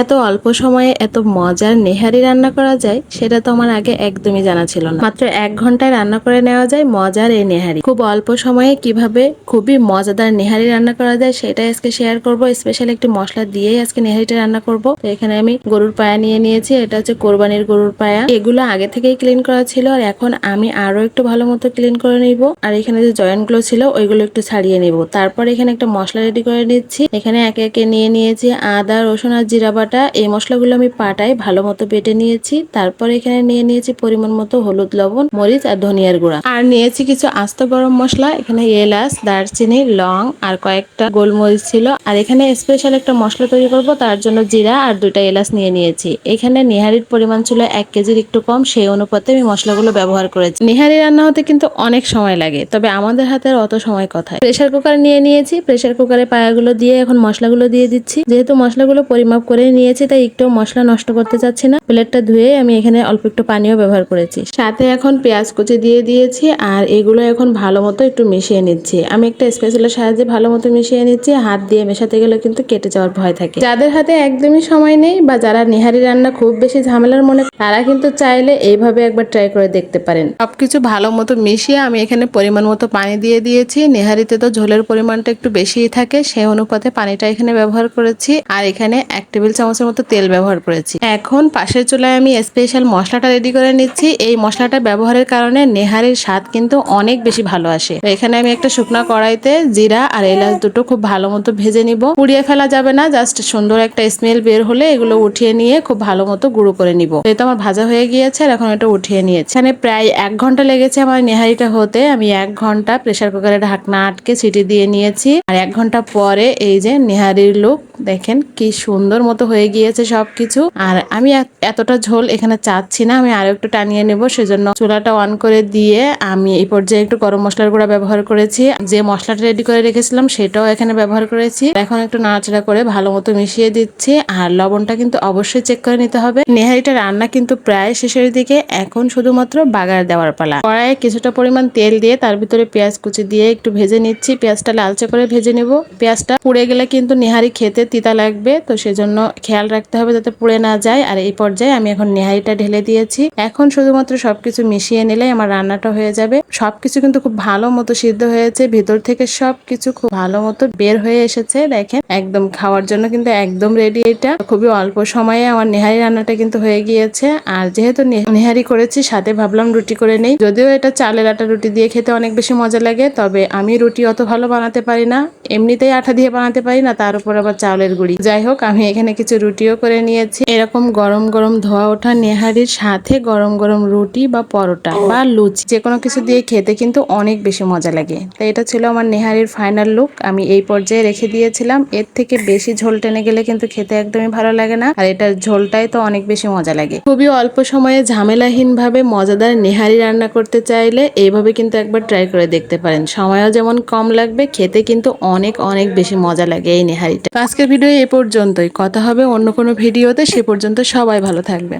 এত অল্প সময়ে এত মজার নেহারি রান্না করা যায় সেটা তো আমার আগে একদমই জানা ছিল না। মাত্র 1 ঘন্টায় রান্না করে নেওয়া যায় মজার এই নেহারি। খুব অল্প সময়ে কিভাবে খুবই মজাদার নেহারি রান্না করা যায় সেটাই আজকে শেয়ার করব। স্পেশাল একটি মশলা দিয়েই আজকে নেহারিটা রান্না করব। তো এখানে আমি গরুর পায়া নিয়ে নিয়েছি। এটা হচ্ছে কোরবানির গরুর পায়া। এগুলো আগে থেকেই ক্লিন করা ছিল আর এখন আমি আরো একটু ভালো মতো ক্লিন করে নিব। আর এখানে যে জয়েন্ট গুলো ছিল ওইগুলো একটু ছাড়িয়ে নিব। তারপর এখানে একটা মশলা রেডি করে নিচ্ছি। এখানে একে একে নিয়ে নিয়েছি আদা, রসুন আর জিরা বাটা। এই মশলাগুলো আমি পাটায় ভালো মতো বেটে নিয়েছি। তারপর এখানে নিয়ে নিয়েছি পরিমাণ মতো হলুদ, লবণ, মরিচ আর ধনিয়ার গুঁড়া। আর নিয়েছি কিছু আস্ত গরম মশলা। এখানে এলাচ, দারচিনি, লং আর কয়েকটা গোলমরিচ ছিল। আর এখানে স্পেশাল একটা মশলা তৈরি করব, তার জন্য জিরা আর 2টা এলাচ নিয়ে নিয়েছি। এখানে নিহারির পরিমাণ ছিল 1 কেজির একটু কম, সেই অনুপাতে আমি মশলাগুলো ব্যবহার করেছি। নিহারি রান্না হতে কিন্তু অনেক সময় লাগে, তবে আমাদের হাতের অত সময় কোথায়। প্রেসার কুকার নিয়ে নিয়েছি। প্রেসার কুকারে পায়াগুলো দিয়ে এখন মশলাগুলো দিয়ে দিচ্ছি। যেহেতু মশলাগুলো পরিমাপ করে নিয়েছি তাই একটু মশলা নষ্ট করতে চাচ্ছি না। প্লেটটা ধুয়ে আমি এখানে অল্প একটু পানিও ব্যবহার করেছি। সাথে এখন পেঁয়াজ কুচি দিয়ে দিয়েছি আর এগুলো এখন ভালো মতো একটু মিশিয়ে নিচ্ছি। আমি একটা স্পেশালের সাহায্যে ভালো মতো মিশিয়ে নিচ্ছি। হাত দিয়ে মেশাতে গেলে কিন্তু কেটে যাওয়ার ভয় থাকে। যাদের হাতে একদমই সময় নেই বা যারা নেহারি রান্না খুব বেশি ঝামেলার মনে, তারা কিন্তু চাইলে এইভাবে একবার ট্রাই করে দেখতে পারেন। সবকিছু ভালো মতো মিশিয়ে আমি এখানে পরিমাণ মতো পানি দিয়ে দিয়েছি। নেহারিতে তো ঝোলের পরিমাণটা একটু বেশিই থাকে, সেই অনুপাতে পানিটা এখানে ব্যবহার করেছি। আর এখানে 1 টেবিল চামচের মতো তেল ব্যবহার করেছি। এখন পাশের চুলায় আমি স্পেশাল মশলাটা রেডি করে নিচ্ছি। এই মশলাটা ব্যবহারের কারণে নেহারির স্বাদ কিন্তু অনেক বেশি ভালো আসে। তো এখানে আমি একটা শুকনা কড়াইতে জিরা আর এলাচ দুটো খুব ভালো মতো ভেজে নিব। পুড়িয়ে ফেলা যাবে না, জাস্ট সুন্দর একটা স্মেল বের হলে এগুলো উঠিয়ে নিয়ে খুব ভালো মতো গুঁড়ো করে নিব। তো আমার ভাজা হয়ে গিয়েছে আর এখন এটা উঠিয়ে নিয়েছি। এখানে প্রায় 1 ঘন্টা লেগেছে আমার নেহারিটা হতে। আমি 1 ঘন্টা প্রেসার কুকারে ঢাকনা আটকে সিটি দিয়ে নিয়েছি। আর 1 ঘন্টা পরে এই যে নেহারির লুক দেখেন কি সুন্দর মতো হয়ে গিয়েছে সবকিছু। আর আমি এতটা ঝোল এখানে চাচ্ছি না, আমি আরো একটু টানিয়ে নেব। সেজন্য চুলাটা অন করে দিয়ে আমি এই পর্যায়ে একটু গরম মশলার গুঁড়া ব্যবহার করেছি। যে মশলাটা রেডি করে রেখেছিলাম সেটাও এখানে ব্যবহার করেছি। এখন একটু নাড়াচাড়া করে ভালো মতো মিশিয়ে দিচ্ছি। আর লবণটা কিন্তু অবশ্যই চেক করে নিতে হবে। নেহারিটা রান্না কিন্তু প্রায় শেষের দিকে, এখন শুধুমাত্র বাগার দেওয়ার পালা। কড়াইয়ে কিছুটা পরিমাণ তেল দিয়ে তার ভিতরে পেঁয়াজ কুচি দিয়ে একটু ভেজে নিচ্ছি। পেঁয়াজটা লালচে করে ভেজে নেব। পেঁয়াজটা পুড়ে গেলে কিন্তু নেহারি খেতে তিতা লাগবে, তো সেজন্য খেয়াল রাখতে হবে যাতে পুড়ে না যায়। আর এই পর্যায়ে আমি এখন নেহারিটা ঢেলে দিয়েছি। এখন শুধুমাত্র সবকিছু মিশিয়ে নিলেই আমার রান্নাটা হয়ে যাবে। সবকিছু কিন্তু খুব ভালো মতো সিদ্ধ হয়েছে, ভিতর থেকে সবকিছু খুব ভালো মতো বের হয়ে এসেছে। দেখেন একদম খাওয়ার জন্য কিন্তু একদম রেডি। এটা খুবই অল্প সময়ে আমার নেহারি রান্নাটা কিন্তু হয়ে গিয়েছে। আর যেহেতু নেহারি করেছি সাথে ভাবলাম রুটি করে নেই। যদিও এটা চালের আটা রুটি দিয়ে খেতে অনেক বেশি মজা লাগে, তবে আমি রুটি অত ভালো বানাতে পারি না। এমনিতেই আটা দিয়ে বানাতে পারি না, তার উপর আবার চালের গুঁড়ি। যাই হোক, আমি এখানে কিছু রুটিও করে নিয়েছি। এরকম গরম গরম ধোয়া ওঠা নেহারির সাথে গরম গরম রুটি বা পরোটা বা লুচি যে কোনো কিছু দিয়ে খেতে কিন্তু অনেক বেশি মজা লাগে। তাই এটা ছিল আমার নেহারির ফাইনাল লুক। আমি এই পর্যায়ে রেখে দিয়েছিলাম। এর থেকে বেশি ঝোল টেনে গেলে কিন্তু খেতে একদমই ভালো লাগে না। আর এটার ঝোলটাই তো অনেক বেশি মজা লাগে। খুবই অল্প সময়ে ঝামেলাহীন ভাবে মজাদার নেহারি রান্না করতে চাইলে এইভাবে কিন্তু একবার ট্রাই করে দেখতে পারেন। সময়ও যেমন কম লাগবে, খেতে কিন্তু অনেক অনেক বেশি মজা লাগে এই নেহারিটা। আজকের ভিডিও এ পর্যন্তই। কথা হবে অন্য কোনো ভিডিওতে। সে পর্যন্ত সবাই ভালো থাকবেন।